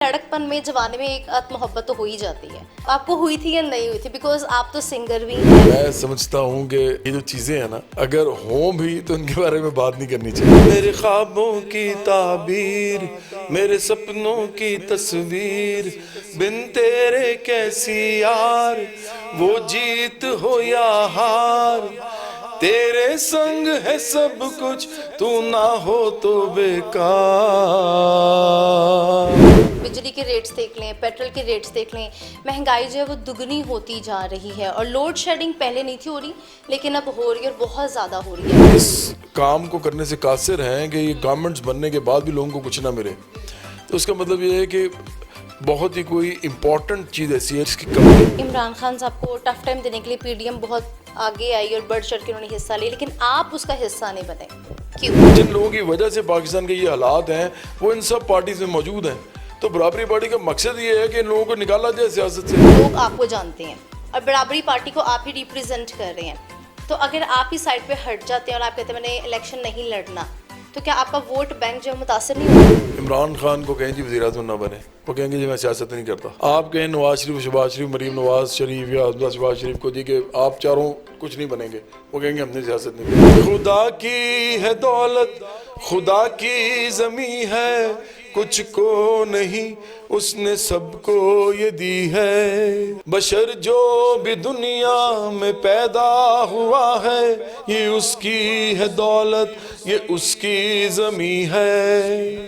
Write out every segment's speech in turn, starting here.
लड़कपन में जवानी में एक मोहब्बत तो हो ही जाती है। आपको हुई थी या नहीं हुई थी? बिकॉज आप तो सिंगर भी हैं। मैं समझता हूँ कि ये जो चीज़ें हैं ना, अगर हों भी तो उनके बारे में बात नहीं करनी चाहिए। मेरे ख्वाबों की ताबीर, मेरे सपनों की तस्वीर, बिन तेरे कैसी यार, वो जीत हो या हार, तेरे संग है सब कुछ, तू ना हो तो बेकार। बिजली के रेट्स देख लें, पेट्रोल के रेट्स देख लें, महंगाई जो है वो दुगनी होती जा रही है। और लोड शेडिंग पहले नहीं थी हो रही, लेकिन अब हो रही है और बहुत ज़्यादा हो रही है। इस काम को करने से कासिर हैं कि ये गवर्नमेंट्स बनने के बाद भी लोगों को कुछ ना मिले, तो उसका मतलब ये है कि बहुत ही कोई इम्पोर्टेंट चीज़ ऐसी है जिसकी कमी है। इमरान खान साहब को टफ टाइम देने के लिए पीडीएम बहुत आगे आई और बढ़ चढ़ के उन्होंने हिस्सा लिया, लेकिन आप उसका हिस्सा नहीं बने। क्यों? जिन लोगों की वजह से पाकिस्तान के ये हालात हैं वो इन सब पार्टीज में मौजूद हैं। तो बराबरी पार्टी का मकसद ये है कि इन लोगों को निकाला जाए सियासत से। लोग आपको जानते हैं और बराबरी पार्टी को आप ही रिप्रेजेंट कर रहे हैं, तो अगर आप ही साइड पे हट जाते हैं और आप कहते हैं मैंने इलेक्शन नहीं लड़ना, तो क्या आपका वोट बैंक जो है मुतासर नहीं होगा? इमरान खान को कहें जी वज़ीर-ए-आज़म ना बने, वो कहेंगे जी मैं सियासत नहीं करता। आप कहें नवाज शरीफ, शहबाज शरीफ, मरीम नवाज शरीफ या शहबाज शरीफ को जी कि आप चारों कुछ नहीं बनेंगे, वो कहेंगे हमने सियासत नहीं की। खुदा की है दौलत, खुदा की ज़मीं है, कुछ को नहीं उसने सबको ये दी है। बशर जो भी दुनिया में पैदा हुआ है, ये उसकी है दौलत, ये उसकी ज़मीं है।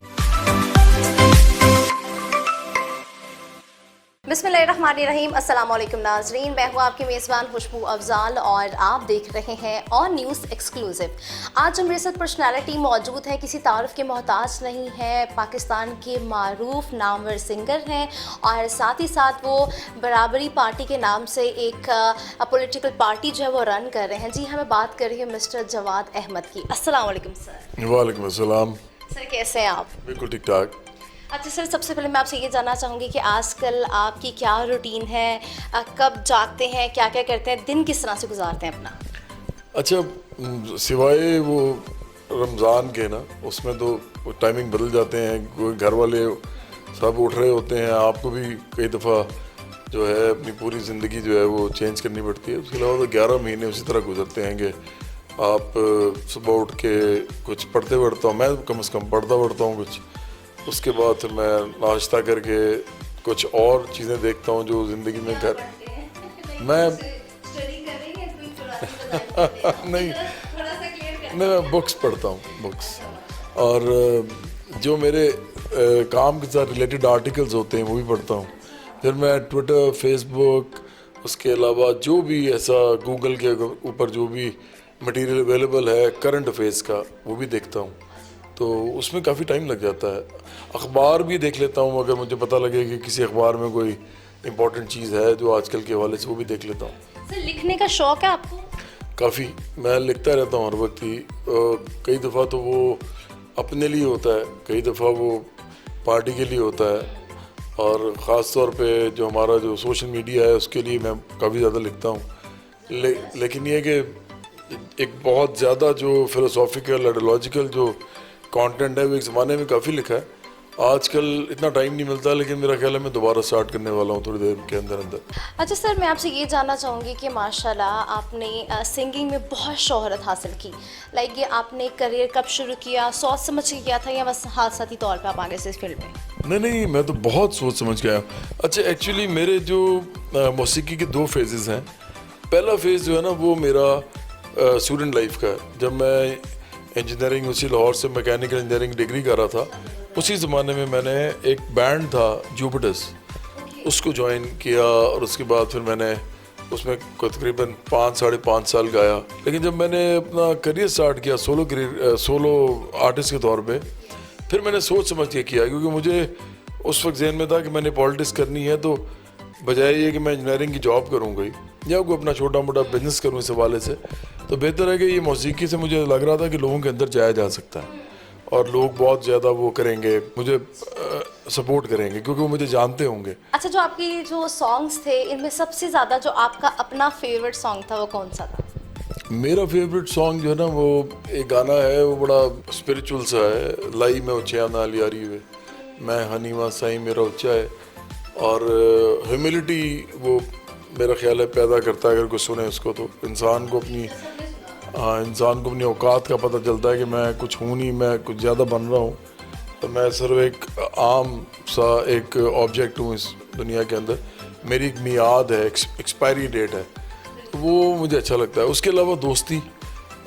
बिस्मिल्लाहिर्रहमानिर्रहीम, अस्सलाम वालेकुम नाज़रीन, मैं हूँ आपकी मेज़बान खुशबू अफजाल और आप देख रहे हैं ऑन न्यूज़ एक्सक्लूसिव। आज जो मेरे साथ पर्सनैलिटी मौजूद है, किसी तारुफ के मोहताज नहीं है, पाकिस्तान के मारूफ नामवर सिंगर हैं और साथ ही साथ वो बराबरी पार्टी के नाम से एक पॉलिटिकल पार्टी जो है वो रन कर रहे हैं। जी हमें बात कर रही है मिस्टर जवाद अहमद की। अस्सलाम वालेकुम सर। वालेकुम अस्सलाम। सर कैसे हैं आप? बिल्कुल ठीक ठाक। अच्छा सर, सबसे पहले मैं आपसे ये जानना चाहूँगी कि आजकल आपकी क्या रूटीन है, कब जागते हैं, क्या क्या करते हैं, दिन किस तरह से गुजारते हैं अपना? अच्छा, सिवाय वो रमज़ान के ना, उसमें तो टाइमिंग बदल जाते हैं, कोई घर वाले सब उठ रहे होते हैं, आपको भी कई दफ़ा जो है अपनी पूरी ज़िंदगी जो है वो चेंज करनी पड़ती है। उसके अलावा तो 11 महीने उसी तरह गुजरते हैं कि आप सुबह उठ के कुछ पढ़ते पढ़ता हूँ, मैं कम से कम पढ़ता हूँ कुछ, उसके बाद फिर मैं नाश्ता करके कुछ और चीज़ें देखता हूँ जो ज़िंदगी में घर मैं नहीं मैं बुक्स पढ़ता हूँ, बुक्स, और जो मेरे काम के साथ रिलेटेड आर्टिकल्स होते हैं वो भी पढ़ता हूँ। फिर मैं ट्विटर, फेसबुक, उसके अलावा जो भी ऐसा गूगल के ऊपर जो भी मटेरियल अवेलेबल है करंट अफेयर्स का, वो भी देखता हूँ। तो उसमें काफ़ी टाइम लग जाता है। अखबार भी देख लेता हूँ, अगर मुझे पता लगे कि किसी अखबार में कोई इम्पोर्टेंट चीज़ है जो आजकल के हवाले से, वो भी देख लेता हूँ। सर लिखने का शौक़ है आपको? काफ़ी, मैं लिखता रहता हूँ हर वक्त ही। कई दफ़ा तो वो अपने लिए होता है, कई दफ़ा वो पार्टी के लिए होता है, और ख़ास तौर पे जो हमारा जो सोशल मीडिया है उसके लिए मैं काफ़ी ज़्यादा लिखता हूँ। लेकिन ये कि एक बहुत ज़्यादा जो फ़िलोसॉफ़िकल आइडियोलॉजिकल जो कंटेंट है वो एक ज़माने में काफ़ी लिखा है, आजकल इतना टाइम नहीं मिलता, लेकिन मेरा ख्याल है मैं दोबारा स्टार्ट करने वाला हूँ थोड़ी देर के अंदर। अच्छा सर, मैं आपसे ये जानना चाहूँगी कि माशाल्लाह आपने सिंगिंग में बहुत शोहरत हासिल की। लाइक ये आपने करियर कब शुरू किया, सोच समझ के किया था या बस हादसाती तौर पे आप आगे से इस फील्ड में? नहीं, मैं तो बहुत सोच समझ के आया। अच्छा, एक्चुअली मेरे जो मौसीकी के 2 फेजेस हैं। पहला फेज़ जो है ना वो मेरा स्टूडेंट लाइफ का है। जब मैं इंजीनियरिंग उसी लाहौर से मैकेनिकल इंजीनियरिंग डिग्री कर रहा था, उसी ज़माने में मैंने एक बैंड था जुपिटर्स, उसको ज्वाइन किया, और उसके बाद फिर मैंने उसमें तकरीबन 5-5.5 साल गाया। लेकिन जब मैंने अपना करियर स्टार्ट किया सोलो आर्टिस्ट के तौर पे, फिर मैंने सोच समझ के किया, क्योंकि मुझे उस वक्त जहन में था कि मैंने पॉलिटिक्स करनी है, तो बजाय ये कि मैं इंजीनियरिंग की जॉब करूँगा या कोई अपना छोटा मोटा बिजनेस करूँ इस हवाले से, तो बेहतर है कि ये मौसीकी से मुझे लग रहा था कि लोगों के अंदर जाया जा सकता है और लोग बहुत ज़्यादा वो करेंगे, मुझे सपोर्ट करेंगे, क्योंकि वो मुझे जानते होंगे। अच्छा, जो आपकी जो सॉन्ग्स थे इनमें सबसे ज़्यादा जो आपका अपना फेवरेट सॉन्ग था वो कौन सा था? मेरा फेवरेट सॉन्ग जो है ना, वो एक गाना है, वो बड़ा स्पिरिचुअल सा है, लाई में उचिया नाल यारी हुए, मैं हनीवा साईं मेरा उच्चा है। और ह्यूमिलिटी वो मेरा ख्याल है पैदा करता है, अगर कोई सुने उसको तो इंसान को अपनी औकात का पता चलता है कि मैं कुछ हूँ नहीं, मैं कुछ ज़्यादा बन रहा हूँ। तो मैं सिर्फ एक आम सा एक ऑब्जेक्ट हूँ इस दुनिया के अंदर। मेरी एक मियाद है, एक्सपायरी डेट है, तो वो मुझे अच्छा लगता है। उसके अलावा दोस्ती,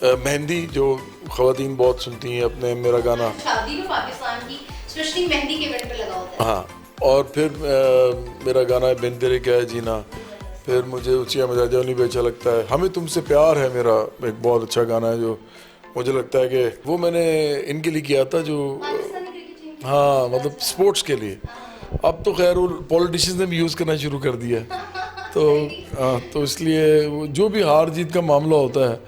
मेहंदी जो ख़वातीन बहुत सुनती हैं अपने मेरा गाना, शादी में पाकिस्तान की स्पेशली मेहंदी के इवेंट पे लगा होता है। हाँ। और फिर मेरा गाना है बिन तेरे क्या है जीना। फिर मुझे ऊँचिया मजाजोनी भी अच्छा लगता है। हमें तुमसे प्यार है मेरा एक बहुत अच्छा गाना है, जो मुझे लगता है कि वो मैंने इनके लिए किया था, जो हाँ मतलब स्पोर्ट्स के लिए। अब तो खैर वो पॉलिटिशियंस ने भी यूज़ करना शुरू कर दिया है। तो इसलिए जो भी हार जीत का मामला होता है,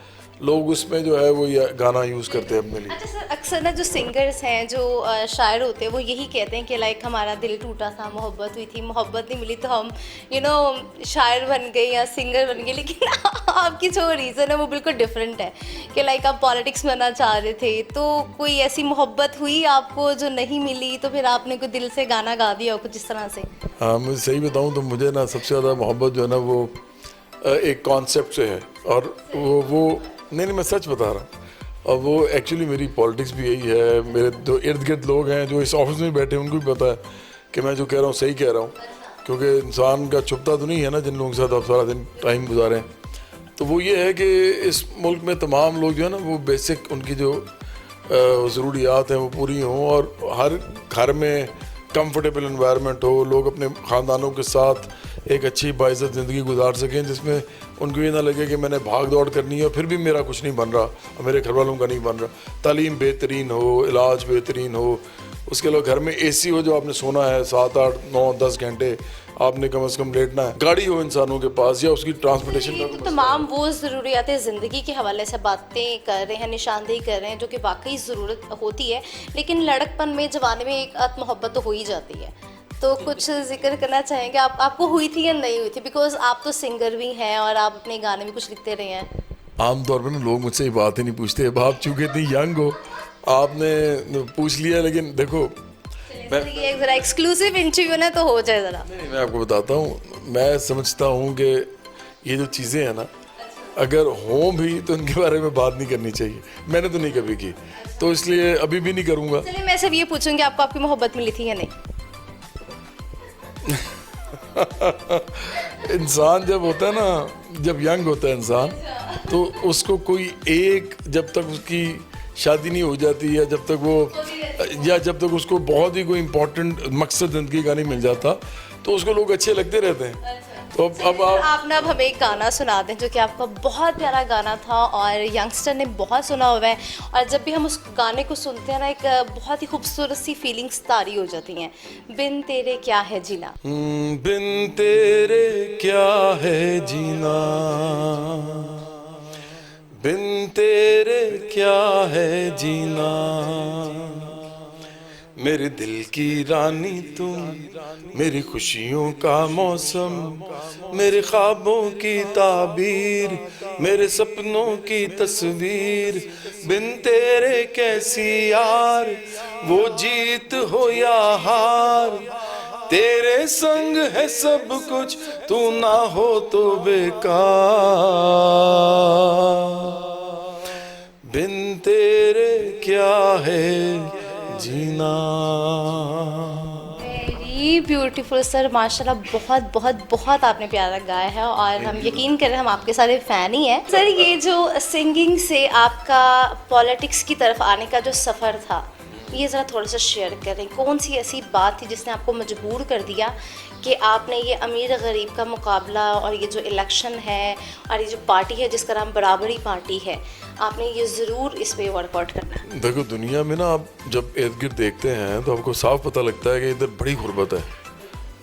लोग उसमें जो है वो ये गाना यूज़ करते हैं अपने लिए। अच्छा सर, अक्सर ना जो सिंगर्स हैं, जो शायर होते हैं, वो यही कहते हैं कि लाइक हमारा दिल टूटा था, मोहब्बत हुई थी, मोहब्बत नहीं मिली तो हम शायर बन गए या सिंगर बन गए। लेकिन आपकी जो रीज़न है वो बिल्कुल डिफरेंट है कि लाइक आप पॉलिटिक्स में ना चाह रहे थे, तो कोई ऐसी मोहब्बत हुई आपको जो नहीं मिली, तो फिर आपने कोई दिल से गाना गा दिया हो कुछ इस तरह से? हाँ, मुझे सही बताऊँ तो मुझे ना सबसे ज़्यादा मोहब्बत जो है ना वो एक कॉन्सेप्ट से है। और वो नहीं, मैं सच बता रहा हूँ। और वो एक्चुअली मेरी पॉलिटिक्स भी यही है। मेरे जो इर्द गिर्द लोग हैं जो इस ऑफिस में बैठे हैं, उनको भी पता है कि मैं जो कह रहा हूँ सही कह रहा हूँ, क्योंकि इंसान का छुपता तो नहीं है ना जिन लोगों के साथ आप सारा दिन टाइम गुजारें। तो वो ये है कि इस मुल्क में तमाम लोग जो है ना वो बेसिक उनकी जो ज़रूरियात हैं वो पूरी हों, और हर घर में कंफर्टेबल एनवायरनमेंट हो, लोग अपने ख़ानदानों के साथ एक अच्छी बाइज़्ज़त ज़िंदगी गुजार सकें, जिसमें उनको ये ना लगे कि मैंने भाग दौड़ करनी है और फिर भी मेरा कुछ नहीं बन रहा और मेरे घर वालों का नहीं बन रहा। तालीम बेहतरीन हो, इलाज बेहतरीन हो, उसके अलावा घर में एसी हो, जो आपने सोना है 7, 8, 9, 10 घंटे आपने कम से कम लेटना है, गाड़ी हो इंसानों के पास, या उसकी ट्रांसपोर्टेशन का तो तमाम वो ज़रूरियात ज़िंदगी के हवाले से बातें कर रहे हैं, निशानदेही कर रहे हैं, जो कि वाकई ज़रूरत होती है। लेकिन लड़कपन में, जवानी में एक मोहब्बत तो हो ही जाती है। तो कुछ जिक्र करना चाहेंगे आपको हुई थी या नहीं हुई थी? बिकॉज आप तो सिंगर भी हैं और आप अपने गाने भी कुछ लिखते रहे हैं। आमतौर पर ना लोग मुझसे ये बात ही नहीं पूछते। अब आप चूँकि इतनी यंग हो, आपने पूछ लिया। लेकिन देखो, ये ज़रा एक्सक्लूसिव इंटरव्यू ना तो हो जाए ज़रा। नहीं, मैं आपको बताता हूँ। मैं समझता हूँ कि ये जो चीज़ें हैं ना, अगर हों भी तो इनके बारे में बात नहीं करनी चाहिए। मैंने तो नहीं कभी की, तो इसलिए अभी भी नहीं करूँगा। चलिए, मैं सिर्फ ये पूछूंगी, आपको आपकी मोहब्बत मिली थी या नहीं? इंसान जब होता है ना, जब यंग होता है इंसान, तो उसको कोई एक, जब तक उसकी शादी नहीं हो जाती, या जब तक उसको बहुत ही कोई इम्पोर्टेंट मकसद ज़िंदगी का नहीं मिल जाता, तो उसको लोग अच्छे लगते रहते हैं। तो अब आप ना अब हमें एक गाना सुना दें, जो कि आपका बहुत प्यारा गाना था और यंगस्टर ने बहुत सुना हुआ है, और जब भी हम उस गाने को सुनते हैं ना, एक बहुत ही खूबसूरत सी फीलिंग्स तारी हो जाती हैं। बिन तेरे क्या है जीना। बिन तेरे क्या है जीना, बिन तेरे क्या है जीना, मेरे दिल की रानी तुम, मेरी खुशियों का मौसम, मेरे ख्वाबों की ताबीर, मेरे सपनों की तस्वीर। बिन तेरे कैसी यार, वो जीत हो या हार, तेरे संग है सब कुछ, तू ना हो तो बेकार। बिन तेरे क्या है जीना। वेरी ब्यूटीफुल सर, माशाल्लाह, बहुत बहुत बहुत आपने प्यारा गाया है, और हम यकीन करें हम आपके सारे फ़ैन ही हैं। सर, ये जो सिंगिंग से आपका पॉलिटिक्स की तरफ आने का जो सफ़र था, ये ज़रा थोड़ा सा शेयर करें। कौन सी ऐसी बात थी जिसने आपको मजबूर कर दिया कि आपने ये अमीर गरीब का मुकाबला, और ये जो इलेक्शन है, और ये जो पार्टी है जिसका नाम बराबरी पार्टी है, आपने ये ज़रूर इस पे वर्कआउट करना है? देखो, दुनिया में ना आप जब इर्द गिर्द देखते हैं तो आपको साफ पता लगता है कि इधर बड़ी गुर्बत है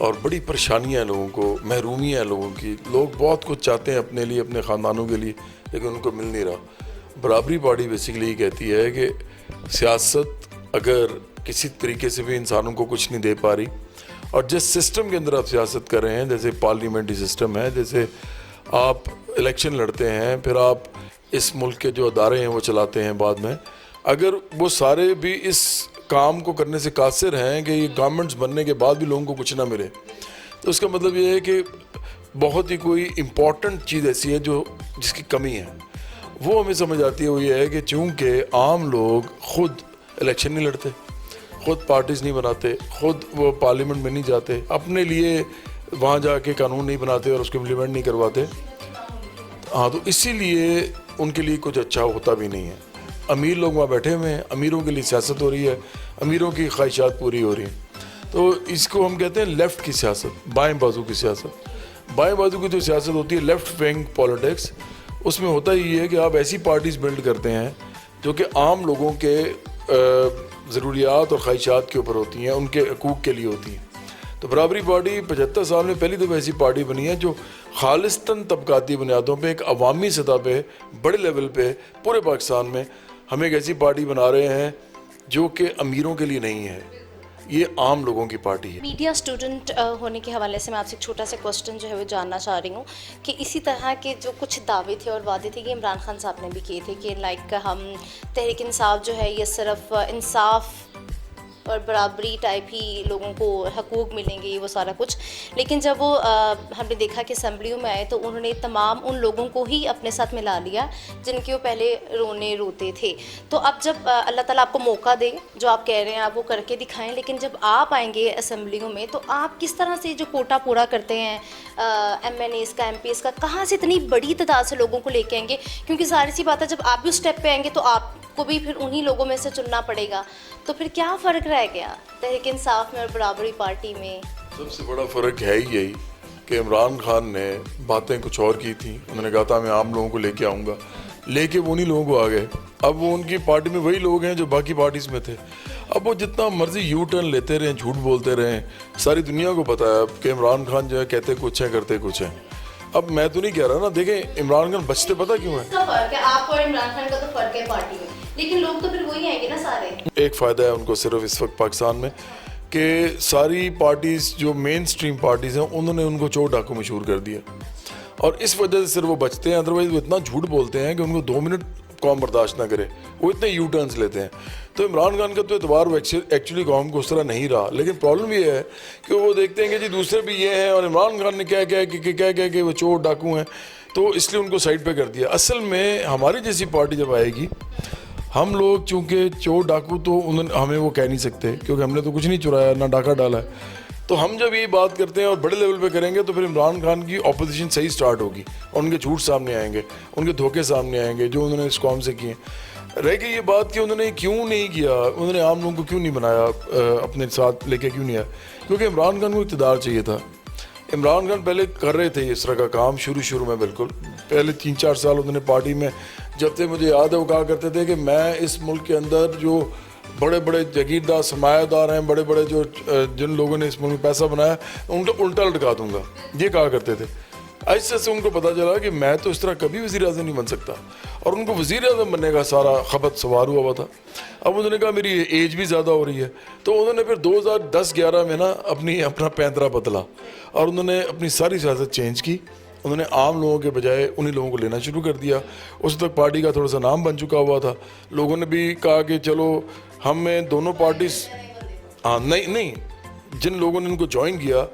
और बड़ी परेशानियां हैं लोगों को, महरूमी है लोगों की। लोग बहुत कुछ चाहते हैं अपने लिए, अपने ख़ानदानों के लिए, लेकिन उनको मिल नहीं रहा। बराबरी पार्टी बेसिकली ये कहती है कि सियासत अगर किसी तरीके से भी इंसानों को कुछ नहीं दे पा रही, और जिस सिस्टम के अंदर आप सियासत कर रहे हैं, जैसे पार्लियामेंट्री सिस्टम है, जैसे आप इलेक्शन लड़ते हैं, फिर आप इस मुल्क के जो अदारे हैं वो चलाते हैं बाद में, अगर वो सारे भी इस काम को करने से कासिर हैं कि ये गवर्नमेंट्स बनने के बाद भी लोगों को कुछ ना मिले। तो उसका मतलब ये है कि बहुत ही कोई इम्पॉर्टेंट चीज़ ऐसी है जो जिसकी कमी है, वो हमें समझ आती है। वो ये है कि चूँकि आम लोग खुद इलेक्शन नहीं लड़ते, खुद पार्टीज़ नहीं बनाते, खुद वो पार्लियामेंट में नहीं जाते, अपने लिए वहाँ जाके कानून नहीं बनाते और उसको इम्प्लीमेंट नहीं करवाते, हाँ, तो इसीलिए उनके लिए कुछ अच्छा होता भी नहीं है। अमीर लोग वहाँ बैठे हुए हैं, अमीरों के लिए सियासत हो रही है, अमीरों की ख्वाहिशात पूरी हो रही हैं। तो इसको हम कहते हैं लेफ़्ट की सियासत, बाएं बाजू की सियासत। बाएं बाजू की जो सियासत होती है, लेफ़्ट विंग पॉलिटिक्स, उसमें होता ही है कि आप ऐसी पार्टीज़ बिल्ड करते हैं जो कि आम लोगों के ज़रूरियात और ख्वाहिशात के ऊपर होती हैं, उनके हकूक़ के लिए होती हैं। तो बराबरी पार्टी 75 साल में पहली दफ़ा ऐसी पार्टी बनी है जो खालिस्तन तबकाती बुनियादों पे, एक अवामी सतह पे, बड़े लेवल पे पूरे पाकिस्तान में हम एक ऐसी पार्टी बना रहे हैं जो कि अमीरों के लिए नहीं है, ये आम लोगों की पार्टी है। मीडिया स्टूडेंट होने के हवाले से मैं आपसे एक छोटा सा क्वेश्चन जो है वो जानना चाह रही हूँ कि इसी तरह के जो कुछ दावे थे और वादे थे, ये इमरान खान साहब ने भी किए थे कि लाइक हम तहरीक इंसाफ जो है ये सिर्फ इंसाफ और बराबरी टाइप ही लोगों को हकूक़ मिलेंगे, ये वो सारा कुछ। लेकिन जब वो हमने देखा कि असम्बलियों में आए तो उन्होंने तमाम उन लोगों को ही अपने साथ मिला लिया जिनके वो पहले रोते थे। तो अब जब अल्लाह ताला आपको मौका दे, जो आप कह रहे हैं आप वो करके दिखाएं, लेकिन जब आप आएंगे असम्बलियों में तो आप किस तरह से जो कोटा पूरा करते हैं MNAs का, MPs का, कहाँ से इतनी बड़ी तादाद से लोगों को लेके आएंगे? क्योंकि जाहिर सी बात है जब आप भी उस स्टेप पे आएंगे तो आपको भी फिर उन्हीं लोगों में से चुनना पड़ेगा। तो फिर क्या फ़र्क रह गया तहरीक इंसाफ में और बराबरी पार्टी में? सबसे बड़ा फ़र्क है ही यही कि इमरान खान ने बातें कुछ और की थी। उन्होंने कहा था मैं आम लोगों को लेके आऊँगा, लेके वो उन्हीं लोगों को आ गए। अब वो उनकी पार्टी में वही लोग हैं जो बाकी पार्टीज़ में थे। अब वो जितना मर्जी यू टर्न लेते रहें, झूठ बोलते रहें, सारी दुनिया को पता है कि इमरान खान जो है कहते कुछ हैं करते कुछ हैं। अब मैं तो नहीं कह रहा ना, देखें इमरान खान बचते पता क्यों है? फर्क है, आप और इमरान खान का तो फर्क है पार्टी में, लेकिन लोग तो फिर वही आएंगे ना सारे। एक फ़ायदा है उनको सिर्फ इस वक्त पाकिस्तान में कि सारी पार्टीज़ जो मेन स्ट्रीम पार्टीज़ हैं उन्होंने उनको चोर डाकू मशहूर कर दिया और इस वजह से सिर्फ वो बचते हैं। अदरवाइज़ वो इतना झूठ बोलते हैं कि उनको 2 मिनट कौम बर्दाश्त ना करे, वो इतने यू टर्न्स लेते हैं। तो इमरान खान का तो एतबार वो एक्चुअली कौम को उस तरह नहीं रहा, लेकिन प्रॉब्लम ये है कि वो देखते हैं कि जी दूसरे भी ये हैं और इमरान खान ने क्या क्या कि वो चोर डाकू हैं, तो इसलिए उनको साइड पे कर दिया। असल में हमारी जैसी पार्टी जब आएगी, हम लोग चूँकि चोर डाकू तो उन्होंने हमें वो कह नहीं सकते क्योंकि हमने तो कुछ नहीं चुराया ना डाका डाला है। तो हम जब ये बात करते हैं और बड़े लेवल पे करेंगे तो फिर इमरान खान की ऑपोजिशन सही स्टार्ट होगी और उनके झूठ सामने आएंगे, उनके धोखे सामने आएंगे जो उन्होंने इस कौम से किए। रह गई ये बात कि उन्होंने क्यों नहीं किया, उन्होंने आम लोगों को क्यों नहीं बनाया, अपने साथ लेके क्यों नहीं आया? क्योंकि इमरान खान को इक़्तिदार चाहिए था। इमरान खान पहले कर रहे थे इस तरह का काम शुरू में, बिल्कुल पहले 3-4 साल उन्होंने पार्टी में, जब से मुझे याद है वो कहा करते थे कि मैं इस मुल्क के अंदर जो बड़े बड़े जागीरदार सरमायादार हैं, बड़े बड़े जो जिन लोगों ने इस मुल्क में पैसा बनाया उनको उल्टा लटका दूंगा, ये कहा करते थे। ऐसे से उनको पता चला कि मैं तो इस तरह कभी वज़ीर आज़म नहीं बन सकता और उनको वज़ीर आज़म बनने का सारा खबत सवार हुआ था। अब उन्होंने कहा मेरी एज भी ज़्यादा हो रही है, तो उन्होंने फिर 2010-11 में ना अपना पैंतरा बदला और उन्होंने अपनी सारी सियासत चेंज की। उन्होंने आम लोगों के बजाय उन्हीं लोगों को लेना शुरू कर दिया। उस तक पार्टी का थोड़ा सा नाम बन चुका हुआ था, लोगों ने भी कहा कि चलो हमें दोनों पार्टीज, हाँ नहीं, जिन लोगों ने उनको ज्वाइन किया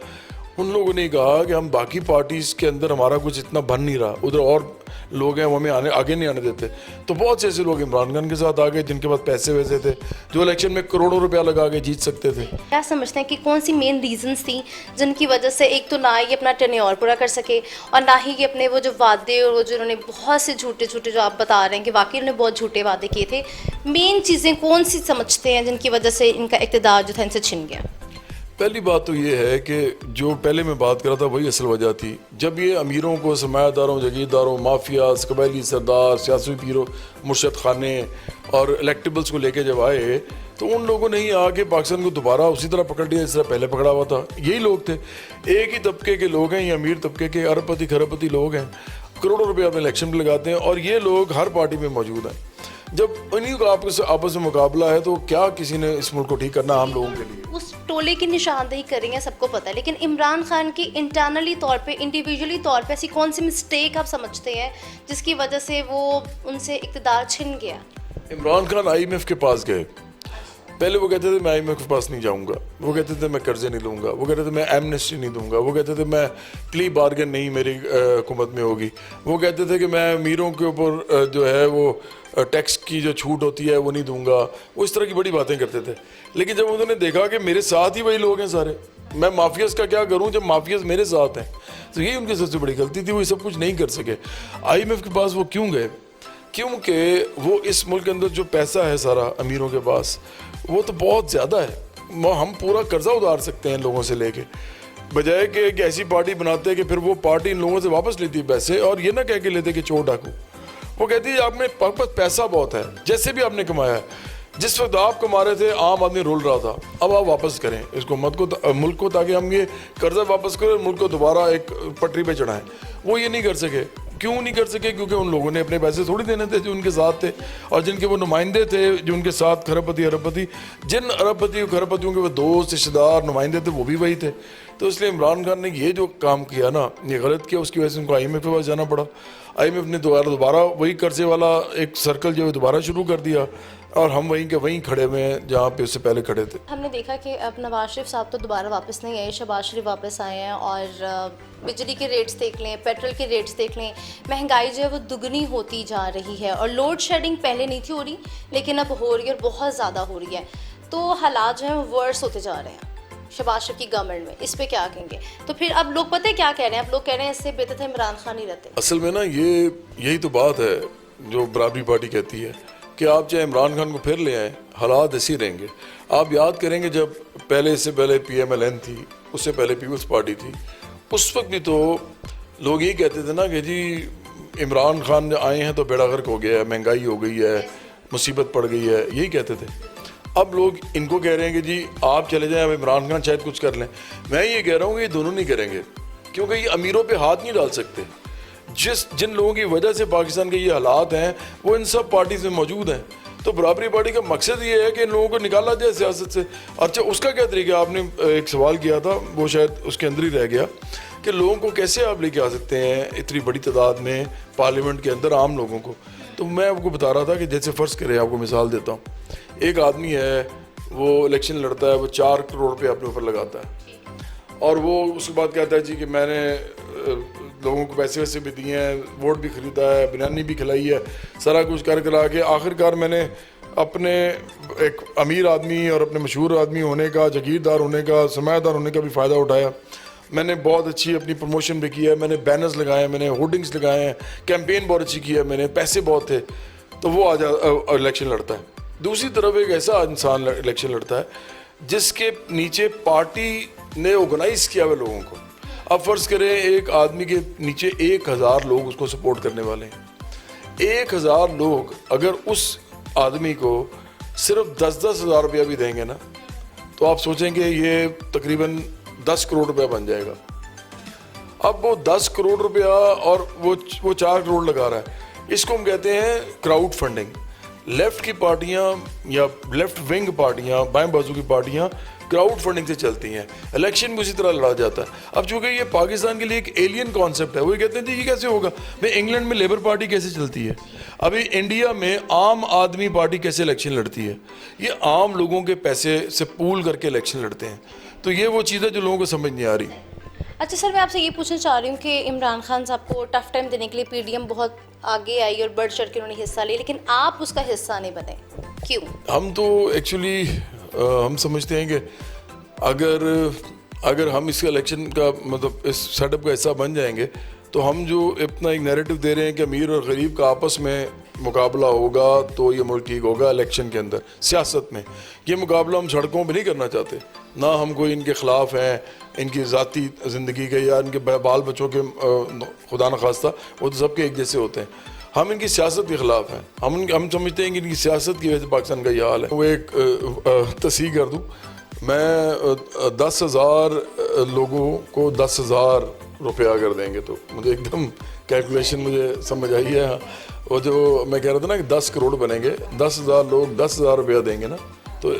उन लोगों ने कहा कि हम बाकी पार्टीज़ के अंदर हमारा कुछ इतना बन नहीं रहा, उधर और लोग हैं वो हमें आगे नहीं आने देते। तो बहुत से ऐसे लोग इमरान खान के साथ आ गए जिनके पास पैसे वैसे थे, जो इलेक्शन में करोड़ों रुपया लगा के जीत सकते थे। क्या समझते हैं कि कौन सी मेन रीजंस थी जिनकी वजह से एक तो ना ही अपना टेन्योर पूरा कर सके और ना ही अपने वो जो वादे और वो जो उन्होंने बहुत से झूठे जो आप बता रहे हैं कि वाकई उन्होंने बहुत झूठे वादे किए थे, मेन चीज़ें कौन सी समझते हैं जिनकी वजह से इनका इक़्तिदार जो था इनसे छिन गया? पहली बात तो ये है कि जो पहले मैं बात कर रहा था वही असल वजह थी। जब ये अमीरों को, सरमायादारों, जागीरदारों, माफियाज, कबायली सरदार, सियासी पीरों, मुर्शद खाने और इलेक्टेबल्स को लेके जब आए तो उन लोगों ने ही आके पाकिस्तान को दोबारा उसी तरह पकड़ लिया जिस तरह पहले पकड़ा हुआ था। यही लोग थे, एक ही तबके के लोग हैं, ये अमीर तबके के अरबपति खरबपति लोग हैं, करोड़ों रुपये अपने इलेक्शन में लगाते हैं और ये लोग हर पार्टी में मौजूद हैं। जब इन्हीं का आपस में मुकाबला है तो क्या किसी ने इस मुल्क को ठीक करना हम लोगों के लिए? उस टोले की निशानदेही करेंगे सबको पता है, लेकिन इमरान खान की इंटरनली तौर पे, इंडिविजुअली तौर पे ऐसी कौन सी मिस्टेक आप समझते हैं जिसकी वजह से वो उनसे इक़्तिदार छिन गया? इमरान खान IMF के पास गए पहले वो कहते थे मैं IMF के पास नहीं जाऊंगा, वो कहते थे मैं कर्जे नहीं लूँगा, वो कहते थे मैं एमनेस्टी नहीं दूंगा, वो कहते थे मैं प्ली बार्गेन नहीं मेरी हुकूमत में होगी, वो कहते थे कि मैं अमीरों के ऊपर जो है वो टैक्स की जो छूट होती है वो नहीं दूंगा। वो इस तरह की बड़ी बातें करते थे। लेकिन जब उन्होंने देखा कि मेरे साथ ही वही लोग हैं सारे, मैं माफियाज का क्या करूं जब माफियाज मेरे साथ हैं, तो यही उनकी सबसे बड़ी गलती थी। वो ये सब कुछ नहीं कर सके। IMF के पास वो क्यों गए? क्योंकि वो इस मुल्क के अंदर जो पैसा है सारा अमीरों के पास, वो तो बहुत ज़्यादा है। हम पूरा कर्जा उतार सकते हैं लोगों से लेके, बजाय कि एक ऐसी पार्टी बनाते हैं कि फिर वो पार्टी इन लोगों से वापस लेती है पैसे, और ये ना कह के लेते कि चोर डाकू। वो कहती है आपने पास पैसा बहुत है, जैसे भी आपने कमाया है, जिस वक्त आप कमा रहे थे आम आदमी रोल रहा था, अब आप वापस करें इसको मुल्क को, ताकि हम ये कर्जा वापस करें और मुल्क को दोबारा एक पटरी पे चढ़ाएं। वो ये नहीं कर सके। क्यों नहीं कर सके? क्योंकि उन लोगों ने अपने पैसे थोड़ी देने थे जो उनके साथ थे, और जिनके वो नुमाइंदे थे जो उनके साथ खरबपति अरबपति, जिन अरबपति खरबपतियों के वो दोस्त रिश्तेदार नुमाइंदे थे वो भी वही थे। तो इसलिए इमरान खान ने ये जो काम किया ना, ये गलत किया। उसकी वजह से उनको IMF के पास जाना पड़ा। IMF ने दोबारा वही कर्जे वाला एक सर्कल जो है दोबारा शुरू कर दिया, और हम वहीं के वहीं खड़े हुए हैं जहाँ पे उससे पहले खड़े थे। हमने देखा कि अब नवाज शरीफ साहब तो दोबारा वापस नहीं आए, शहबाज शरीफ वापस आए हैं, और बिजली के रेट्स देख लें, पेट्रोल के रेट्स देख लें, महंगाई जो है वो दुगनी होती जा रही है। और लोड शेडिंग पहले नहीं थी हो रही, लेकिन अब हो रही है और बहुत ज़्यादा हो रही है। तो हालात जो हैं वो वर्स होते जा रहे हैं शहबाज शरीफ की गवर्नमेंट में। इस पे क्या कहेंगे? तो फिर अब लोग पता है क्या कह रहे हैं? अब लोग कह रहे हैं इससे बेहतर था इमरान खान ही रहते। असल में ना यही तो बात है जो बराबरी पार्टी कहती है कि आप चाहे इमरान खान को फिर ले आए, हालात ऐसे ही रहेंगे। आप याद करेंगे जब इससे पहले PMLN थी, उससे पहले पीपल्स पार्टी थी, उस वक्त भी तो लोग यही कहते थे ना कि जी इमरान खान आए हैं तो बेड़ा गर्क हो गया है, महंगाई हो गई है, मुसीबत पड़ गई है, यही कहते थे। अब लोग इनको कह रहे हैं कि जी आप चले जाएं, अब इमरान खान शायद कुछ कर लें। मैं ये कह रहा हूँ कि ये दोनों नहीं करेंगे, क्योंकि ये अमीरों पे हाथ नहीं डाल सकते। जिन लोगों की वजह से पाकिस्तान के ये हालात हैं वो इन सब पार्टीज में मौजूद हैं। तो बराबरी पार्टी का मकसद ये है कि इन लोगों को निकाला जाए सियासत से। अच्छा, उसका क्या तरीका? आपने एक सवाल किया था, वो शायद उसके अंदर ही रह गया, कि लोगों को कैसे आप लेके आ सकते हैं इतनी बड़ी तादाद में पार्लियामेंट के अंदर आम लोगों को। तो मैं आपको बता रहा था कि जैसे फ़र्ज़ करें, आपको मिसाल देता हूँ, एक आदमी है, वो इलेक्शन लड़ता है, वो 4 करोड़ रुपये अपने ऊपर लगाता है, और वो उसके बाद कहता है जी कि मैंने लोगों को पैसे वैसे भी दिए हैं, वोट भी ख़रीदा है, बिरयानी भी खिलाई है, सारा कुछ कर करा के आखिरकार मैंने अपने एक अमीर आदमी और अपने मशहूर आदमी होने का, जागीरदार होने का, सरमायादार होने का भी फ़ायदा उठाया। मैंने बहुत अच्छी अपनी प्रमोशन भी किया है, मैंने बैनर्स लगाए हैं, मैंने होर्डिंग्स लगाए हैं, कैंपेन बहुत अच्छी की है मैंने, पैसे बहुत थे, तो वो इलेक्शन लड़ता है। दूसरी तरफ एक ऐसा इंसान इलेक्शन लड़ता है जिसके नीचे पार्टी ने ऑर्गेनाइज किया हुआ लोगों को। अब फ़र्ज़ करें एक आदमी के नीचे 1000 लोग उसको सपोर्ट करने वाले हैं। 1000 लोग अगर उस आदमी को सिर्फ 10-10 हज़ार रुपया भी देंगे ना, तो आप सोचेंगे ये तकरीबन 10 करोड़ रुपया बन जाएगा। अब वो 10 करोड़ रुपया और वो 4 करोड़ लगा रहा है, इसको हम कहते हैं क्राउड फंडिंग। लेफ्ट की पार्टियां या लेफ्ट विंग पार्टियां, बाएं बाजू की पार्टियां क्राउड फंडिंग से चलती हैं। इलेक्शन भी उसी तरह लड़ा जाता है। अब चूंकि ये पाकिस्तान के लिए एक एलियन कॉन्सेप्ट है, वो कहते हैं जी ये कैसे होगा भाई, इंग्लैंड में लेबर पार्टी कैसे चलती है, अभी इंडिया में आम आदमी पार्टी कैसे इलेक्शन लड़ती है, ये आम लोगों के पैसे से पूल करके इलेक्शन लड़ते हैं। तो ये वो चीज़ है जो लोगों को समझ नहीं आ रही। अच्छा सर, मैं आपसे ये पूछना चाह रही हूँ कि इमरान खान साहब को टफ टाइम देने के लिए PDM बहुत आगे आई और बढ़ चढ़ के उन्होंने हिस्सा लिया, लेकिन आप उसका हिस्सा नहीं बने, क्यों? हम तो एक्चुअली हम समझते हैं कि अगर हम इस इलेक्शन का मतलब इस सेटअप का हिस्सा बन जाएंगे, तो हम जो इतना एक नैरेटिव दे रहे हैं कि अमीर और गरीब का आपस में मुकाबला होगा तो ये मुल्क ठीक होगा। इलेक्शन के अंदर सियासत में ये मुकाबला हम सड़कों पे नहीं करना चाहते, ना हम कोई इनके ख़िलाफ़ हैं, इनकी ज़ाती ज़िंदगी के या इनके बाल बच्चों के खुदा न खास्ता, वो तो सबके एक जैसे होते हैं। हम इनकी सियासत के ख़िलाफ़ हैं। हम समझते हैं कि इनकी सियासत की वजह से पाकिस्तान का ये हाल है। वो एक तस्हीह कर दूँ, मैं 10,000 लोगों को 10,000 रुपया अगर देंगे तो मुझे एकदम कैलकुलेशन मुझे समझ आई है। वो जो मैं कह रहा था ना कि 10 करोड़ बनेंगे, 10,000 लोग 10,000 रुपया देंगे ना, तो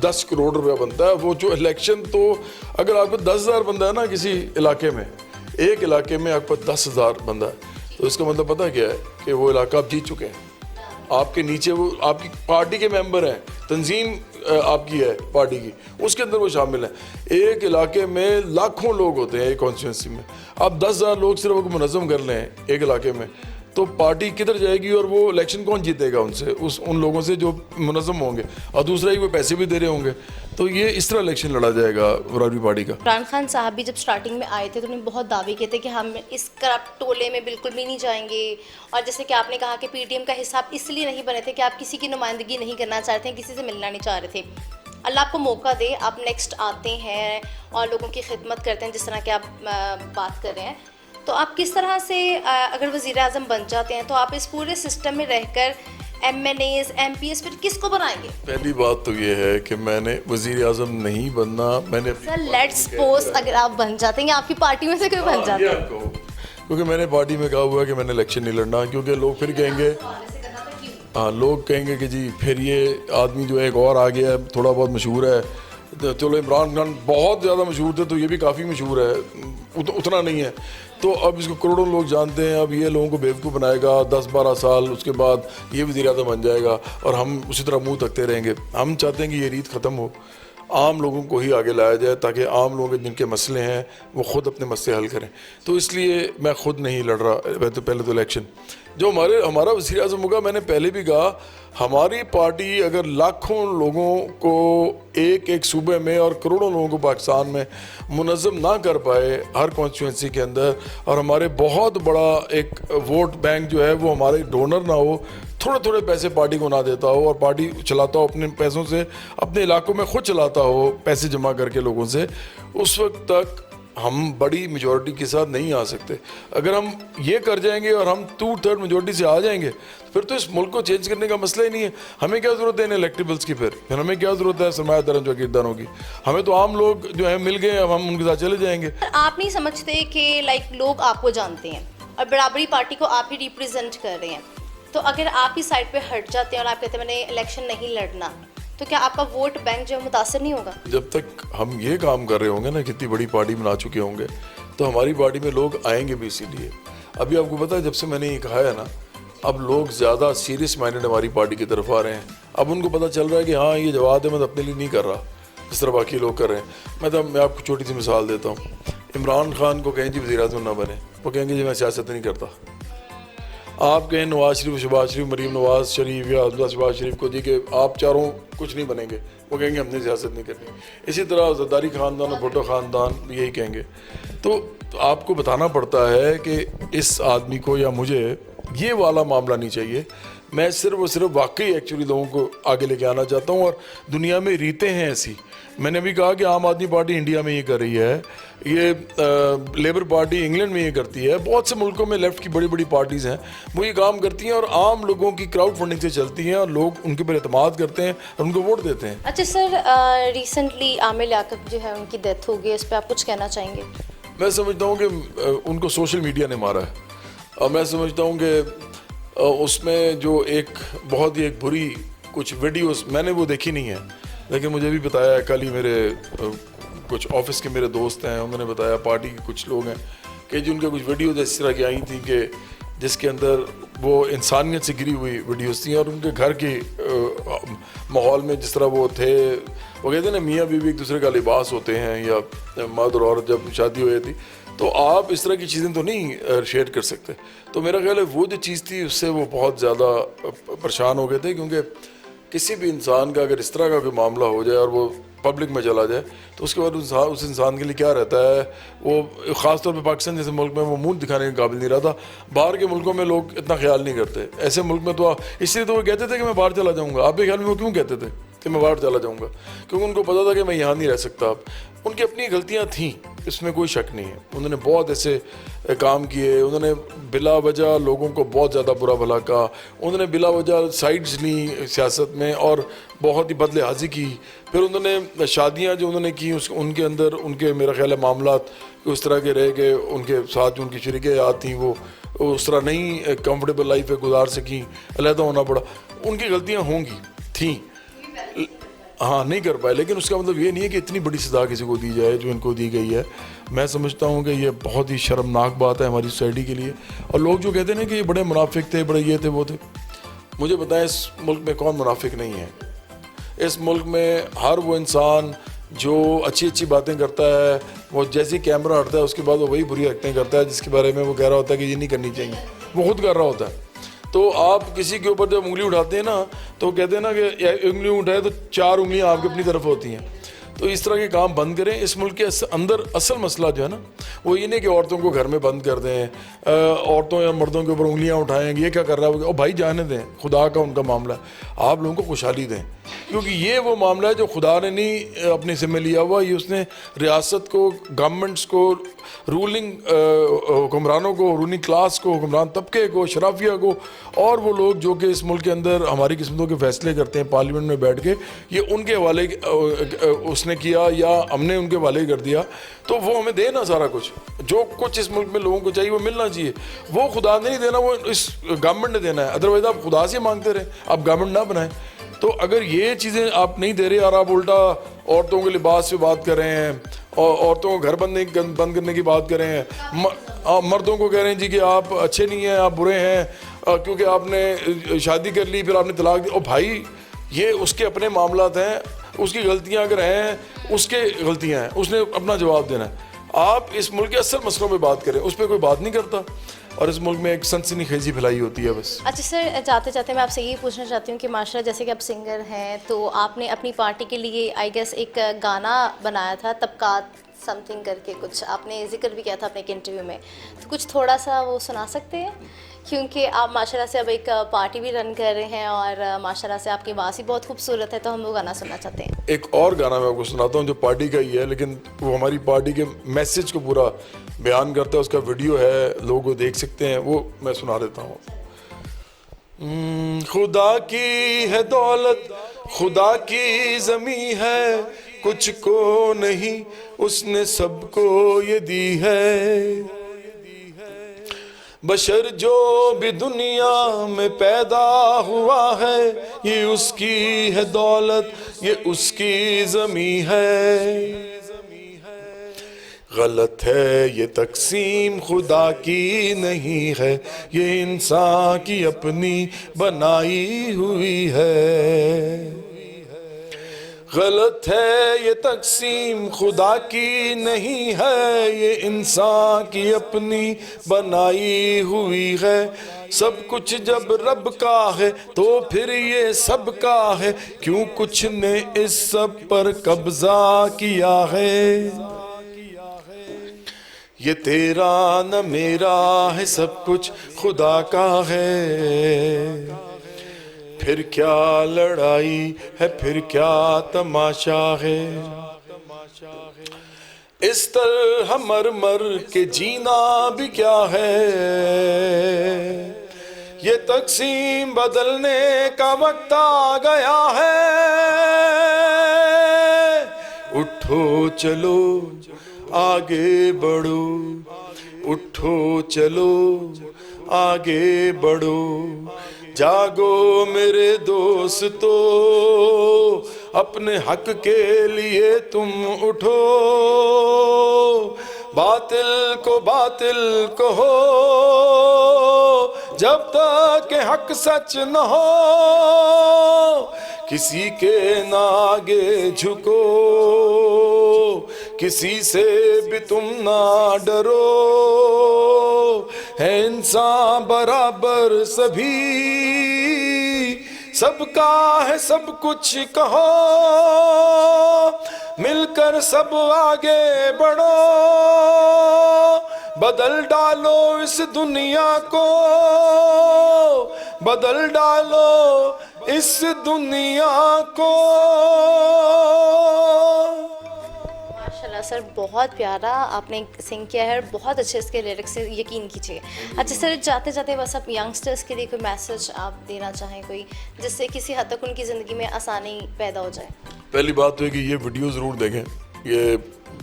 10 करोड़ रुपया बनता है। वो जो इलेक्शन, तो अगर आपको 10,000 बंदा है ना किसी इलाके में, एक इलाके में आपको 10,000 बंदा है, तो इसका मतलब पता क्या है कि वो इलाका आप जीत चुके हैं। आपके नीचे वो आपकी पार्टी के मेंबर हैं, तंजीम आपकी है पार्टी की, उसके अंदर वो शामिल हैं। एक इलाके में लाखों लोग होते हैं एक कॉन्स्टिट्यूंसी में, आप 10,000 लोग सिर्फ अगर मुनज़्ज़म कर लें एक इलाके में, तो पार्टी किधर जाएगी और वो इलेक्शन कौन जीतेगा उनसे, उन लोगों से जो मुनज़्ज़म होंगे, और दूसरा ही वो पैसे भी दे रहे होंगे। तो ये इस तरह इलेक्शन लड़ा जाएगा बराबरी पार्टी का। इमरान खान साहब भी जब स्टार्टिंग में आए थे तो उन्होंने बहुत दावे किए थे कि हम इस करप्ट टोले में बिल्कुल भी नहीं जाएंगे, और जैसे कि आपने कहा कि पीटीएम का हिस्सा आप इसलिए नहीं बने थे कि आप किसी की नुमाइंदगी नहीं करना चाहते हैं, किसी से मिलना नहीं चाह रहे थे। अल्लाह आपको मौका दे, आप नेक्स्ट आते हैं और लोगों की खिदमत करते हैं जिस तरह की आप बात कर रहे हैं, तो आप किस तरह से अगर वज़ीर आज़म बन जाते हैं तो आप इस पूरे सिस्टम में रहकर MNAs MPs फिर किसको बनाएंगे? पहली बात तो ये है कि मैंने वज़ीर आज़म नहीं बनना, मैंने सर लेट्स सपोज अगर आप बन जाते हैं, आपकी पार्टी में से कोई बन जाता है, क्योंकि मैंने पार्टी में कहा हुआ है कि मैंने इलेक्शन नहीं लड़ना, क्योंकि लोग फिर कहेंगे, हाँ लोग कहेंगे कि जी फिर ये आदमी जो है एक और आ गया है, थोड़ा बहुत मशहूर है, तो चलो इमरान खान बहुत ज़्यादा मशहूर थे तो ये भी काफ़ी मशहूर है, उतना नहीं है, तो अब इसको करोड़ों लोग जानते हैं, अब ये लोगों को बेवकूफ़ बनाएगा 10-12 साल, उसके बाद ये वज़ीर आज़म बन जाएगा और हम उसी तरह मुंह तकते रहेंगे। हम चाहते हैं कि ये रीत ख़त्म हो, आम लोगों को ही आगे लाया जाए, ताकि आम लोग जिनके मसले हैं वो ख़ुद अपने मसले हल करें। तो इसलिए मैं ख़ुद नहीं लड़ रहा, पहले तो इलेक्शन जो हमारा वज़ीर आज़म होगा, मैंने पहले भी कहा, हमारी पार्टी अगर लाखों लोगों को एक एक सूबे में और करोड़ों लोगों को पाकिस्तान में मुनज़्ज़म ना कर पाए हर कॉन्स्टिट्यूंसी के अंदर, और हमारे बहुत बड़ा एक वोट बैंक जो है वो हमारे डोनर ना हो, थोड़े थोड़े पैसे पार्टी को ना देता हो और पार्टी चलाता हो अपने पैसों से, अपने इलाकों में ख़ुद चलाता हो पैसे जमा करके लोगों से, उस वक्त तक हम बड़ी मेजॉरिटी के साथ नहीं आ सकते। अगर हम ये कर जाएंगे और हम 2/3 मेजॉरिटी से आ जाएंगे फिर तो इस मुल्क को चेंज करने का मसला ही नहीं है। हमें क्या ज़रूरत है इन इलेक्टेबल्स की, फिर हमें क्या ज़रूरत है सरमायादारों जागीरदारों की, हमें तो आम लोग जो है मिल गए, अब हम उनके साथ चले जाएंगे। आप नहीं समझते कि लाइक लोग आपको जानते हैं और बराबरी पार्टी को आप ही रिप्रेजेंट कर रहे हैं, तो अगर आप ही साइड पे हट जाते हैं और आप कहते हैं मैंने इलेक्शन नहीं लड़ना, तो क्या आपका वोट बैंक जो है मुतासर नहीं होगा? जब तक हम ये काम कर रहे होंगे ना, कितनी बड़ी पार्टी बना चुके होंगे, तो हमारी पार्टी में लोग आएंगे भी इसीलिए। अभी आपको पता है जब से मैंने ये कहा है ना, अब लोग ज़्यादा सीरियस माइंडेड हमारी पार्टी की तरफ आ रहे हैं। अब उनको पता चल रहा है कि हाँ ये जवाब है, मैं तो अपने लिए नहीं कर रहा जिस तरह बाकी लोग कर रहे हैं। मैं आपको छोटी सी मिसाल देता हूँ। इमरान खान को कहें जी वज़ीर आज़म ना बने, वो कहेंगे जी मैं सियासत नहीं करता। आप कहें नवाज शरीफ, शहबाज शरीफ, मरीम नवाज शरीफ या अब्दुल्ला शहबाज शरीफ को जी कि आप चारों कुछ नहीं बनेंगे, वो कहेंगे हमने सियासत नहीं करनी। इसी तरह ज़रदारी ख़ानदान और भुट्टो ख़ानदान भी यही कहेंगे। तो आपको बताना पड़ता है कि इस आदमी को या मुझे ये वाला मामला नहीं चाहिए। मैं सिर्फ और सिर्फ वाकई एक्चुअली लोगों को आगे लेके आना चाहता हूँ, और दुनिया में रीतें हैं ऐसी। मैंने अभी कहा कि आम आदमी पार्टी इंडिया में ये कर रही है, ये लेबर पार्टी इंग्लैंड में ये करती है, बहुत से मुल्कों में लेफ़्ट की बड़ी बड़ी पार्टीज़ हैं वो ये काम करती हैं और आम लोगों की क्राउड फंडिंग से चलती हैं और लोग उनके पर एतमाद करते हैं और उनको वोट देते हैं। अच्छा सर, रिसेंटली आमिर लियाकत जो है उनकी डेथ हो गई, इस पर आप कुछ कहना चाहेंगे? मैं समझता हूँ कि उनको सोशल मीडिया ने मारा है, और मैं समझता हूँ कि उसमें जो एक बहुत ही एक बुरी कुछ वीडियोस मैंने वो देखी नहीं है, लेकिन मुझे भी बताया कल ही मेरे कुछ ऑफिस के मेरे दोस्त हैं, उन्होंने बताया पार्टी के कुछ लोग हैं कि जो उनके कुछ वीडियोस इस तरह की आई थी कि जिसके अंदर वो इंसानियत से गिरी हुई वीडियोस थी, और उनके घर के माहौल में जिस तरह वो थे, वो कहते हैं ना मियाँ बीवी एक दूसरे का लिबास होते हैं, या मर्द और जब शादी हुई थी, तो आप इस तरह की चीज़ें तो नहीं शेयर कर सकते। तो मेरा ख्याल है वो जो चीज़ थी उससे वो बहुत ज़्यादा परेशान हो गए थे, क्योंकि किसी भी इंसान का अगर इस तरह का कोई मामला हो जाए और वो पब्लिक में चला जाए तो उसके बाद उस इंसान के लिए क्या रहता है, वो ख़ासतौर पे पाकिस्तान जैसे मुल्क में वो मुंह दिखाने के काबिल नहीं रहता। बाहर के मुल्कों में लोग इतना ख्याल नहीं करते, ऐसे मुल्क में तो इसलिए तो वो कहते थे कि मैं बाहर चला जाऊँगा। आपके ख्याल में वो क्यों कहते थे कि मैं बाहर चला जाऊँगा? क्योंकि उनको पता था कि मैं यहाँ नहीं रह सकता। अब उनकी अपनी गलतियाँ थीं, इसमें कोई शक नहीं है। उन्होंने बहुत ऐसे काम किए, उन्होंने बिला वजह लोगों को बहुत ज़्यादा बुरा भला कहा, उन्होंने बिला वजह साइड्स ली सियासत में और बहुत ही बदलिहाजी की। फिर उन्होंने शादियाँ जो उन्होंने की उनके अंदर उनके मेरा ख्याल है मामलात उस तरह के रहे कि उनके साथ जो उनकी शरीकें थीं वो उस तरह नहीं कंफर्टेबल लाइफ गुजार सकी, अलहदा होना पड़ा। उनकी गलतियाँ होंगी, थीं, हाँ नहीं कर पाए, लेकिन उसका मतलब ये नहीं है कि इतनी बड़ी सज़ा किसी को दी जाए जो इनको दी गई है। मैं समझता हूँ कि ये बहुत ही शर्मनाक बात है हमारी सोसाइटी के लिए। और लोग जो कहते हैं ना कि ये बड़े मुनाफिक थे, बड़े ये थे वो थे, मुझे बताएं इस मुल्क में कौन मुनाफिक नहीं है? इस मुल्क में हर वो इंसान जो अच्छी अच्छी बातें करता है, वो जैसे ही कैमरा हटता है उसके बाद वो वही बुरी हरकतें करता है जिसके बारे में वो कह रहा होता है कि ये नहीं करनी चाहिए, वो खुद कर रहा होता है। तो आप किसी के ऊपर जब उंगली उठाते हैं ना, तो कहते हैं ना कि उंगली उठाए तो 4 उंगलियां आपकी अपनी तरफ होती हैं। तो इस तरह के काम बंद करें। इस मुल्क के अंदर असल मसला जो है ना, वो ये नहीं कि औरतों को घर में बंद कर दें, औरतों या मर्दों के ऊपर उंगलियां उठाएंगे, ये क्या कर रहा है, और भाई जाने दें, खुदा का उनका मामला है, आप लोगों को खुशहाली दें, क्योंकि ये वो मामला है जो खुदा ने नहीं अपने ज़िम्मे लिया हुआ, ये उसने रियासत को, गवर्नमेंट्स को, रूलिंग हुक्मरानों को, रूलिंग क्लास को, हुक्मरान तबके को, शराफिया को, और वो लोग जो कि इस मुल्क के अंदर हमारी किस्मतों के फैसले करते हैं पार्लियामेंट में बैठ के, ये उनके हवाले उसने किया या हमने उनके हवाले कर दिया। तो वो हमें दे ना सारा कुछ, जो कुछ इस मुल्क में लोगों को चाहिए वो मिलना चाहिए। वो खुदा ने नहीं देना, वो इस गवर्नमेंट ने देना है। अदरवाइज आप खुदा से मांगते रहे, आप गवर्नमेंट ना बनाएं। तो अगर ये चीज़ें आप नहीं दे रहे और आप उल्टा औरतों के लिबास पे बात कर रहे हैं और औरतों को घर बंद करने की बात कर रहे हैं, मर्दों को कह रहे हैं जी कि आप अच्छे नहीं हैं, आप बुरे हैं क्योंकि आपने शादी कर ली फिर आपने तलाक दी, और भाई ये उसके अपने मामलात हैं, उसकी गलतियां अगर हैं उसके गलतियां हैं, उसने अपना जवाब देना है। आप इस मुल्क के असल मसलों पे बात करें, उस पर कोई बात नहीं करता, और इस मुल्क में एक सनसनीखेजी फैलाई होती है बस। अच्छा सर, जाते जाते मैं आपसे यही पूछना चाहती हूँ कि माशाल्लाह जैसे कि आप सिंगर हैं, तो आपने अपनी पार्टी के लिए आई गेस एक गाना बनाया था, तबकात समथिंग करके कुछ आपने जिक्र भी किया था अपने एक इंटरव्यू में, तो कुछ थोड़ा सा वो सुना सकते हैं? क्योंकि आप माशाल्लाह से अब एक पार्टी भी रन कर रहे हैं और माशाल्लाह से आपकी आवाज़ ही बहुत खूबसूरत है, तो हम वो गाना सुनना चाहते हैं। एक और गाना मैं आपको सुनाता हूँ जो पार्टी का ही है, लेकिन वो हमारी पार्टी के मैसेज को पूरा बयान करता है, उसका वीडियो है, लोग देख सकते हैं, वो मैं सुना देता हूँ। खुदा की है दौलत, खुदा की ज़मीं है, कुछ को नहीं उसने सबको ये दी है। बशर जो भी दुनिया में पैदा हुआ है, ये उसकी है दौलत, ये उसकी ज़मीं है। गलत है ये तकसीम खुदा की नहीं है, ये इंसान की अपनी बनाई हुई है। गलत है ये तकसीम खुदा की नहीं है, ये इंसान की अपनी बनाई हुई है। सब कुछ जब रब का है तो फिर ये सब का है, क्यों कुछ ने इस सब पर कब्जा किया है। ये तेरा न मेरा है, सब कुछ खुदा का है। फिर क्या लड़ाई है, फिर क्या तमाशा है। इस तरह मर मर के जीना भी क्या है। ये तकसीम बदलने का वक्त आ गया है। उठो चलो आगे बढ़ो, उठो चलो आगे बढ़ो, जागो मेरे दोस्तों, अपने हक के लिए तुम उठो। बातिल को कहो, जब तक के हक सच न हो, किसी के ना आगे झुको, किसी से भी तुम ना डरो। है इंसान बराबर सभी, सबका है सब कुछ कहो, मिलकर सब आगे बढ़ो। बदल डालो इस दुनिया को, बदल डालो इस दुनिया को। माशाल्लाह सर, बहुत प्यारा आपने सिंग किया है और बहुत अच्छे इसके लिरिक्स से यकीन कीजिए। अच्छा सर, जाते जाते बस आप यंगस्टर्स के लिए कोई मैसेज आप देना चाहें, कोई जिससे किसी हद तक उनकी ज़िंदगी में आसानी पैदा हो जाए? पहली बात तो है कि ये वीडियो ज़रूर देखें, ये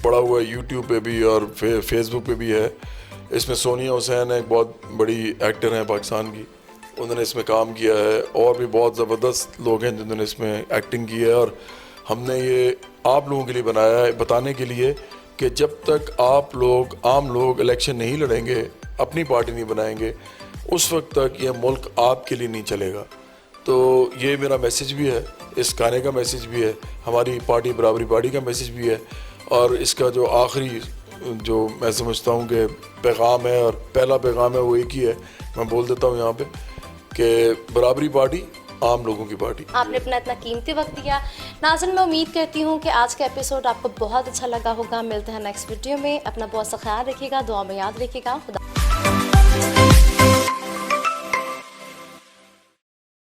पड़ा हुआ है यूट्यूब पे भी और फेसबुक पे भी है। इसमें सोनिया हुसैन एक बहुत बड़ी एक्टर हैं पाकिस्तान की, उन्होंने इसमें काम किया है, और भी बहुत ज़बरदस्त लोग हैं जिन्होंने इसमें एक्टिंग की है। और हमने ये आप लोगों के लिए बनाया है, बताने के लिए कि जब तक आप लोग आम लोग इलेक्शन नहीं लड़ेंगे, अपनी पार्टी नहीं बनाएंगे, उस वक्त तक यह मुल्क आपके लिए नहीं चलेगा। तो ये मेरा मैसेज भी है, इस गाने का मैसेज भी है, हमारी पार्टी बराबरी पार्टी का मैसेज भी है, और इसका जो आखिरी जो मैं समझता हूँ कि पैगाम है, और पहला पैगाम है वो एक ही है, मैं बोल देता हूँ यहाँ पे कि बराबरी पार्टी आम लोगों की पार्टी। आपने अपना इतना कीमती वक्त दिया। नाज़रीन, मैं उम्मीद करती हूँ कि आज का एपिसोड आपको बहुत अच्छा लगा होगा। मिलते हैं नेक्स्ट वीडियो में। अपना बहुत सा ख्याल रखिएगा, दुआ में याद रखिएगा। खुदा